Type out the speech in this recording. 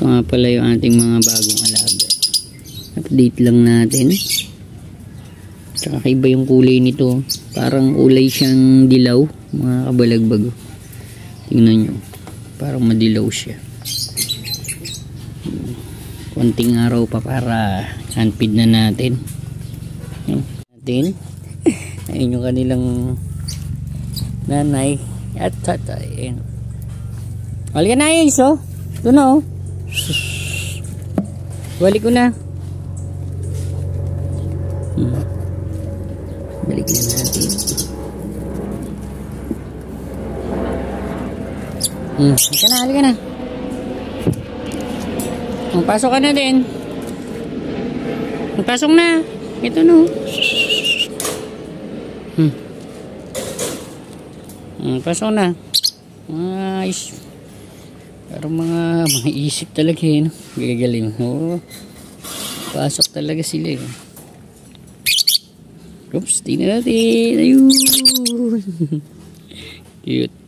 Ito nga pala yung ating mga bagong alaga. Update lang natin. Tsaka iba yung kulay nito. Parang kulay siyang dilaw, mga kabalagbag. Tingnan nyo. Parang madilaw siya. Konting araw pa para handfeed na natin. Ayun yung kanilang nanay at tatay. Halika na, Ace, oh. Ito na, oh. Balik ko na. Balik na natin. Halika na. Pasok ka na din. Pasok na. Ito, no. Pasok na. Ayos. Parang mga isip talaga eh, no? Gagaling. Pasok talaga sila eh. Oops, tingnan natin. Ayun. Cute.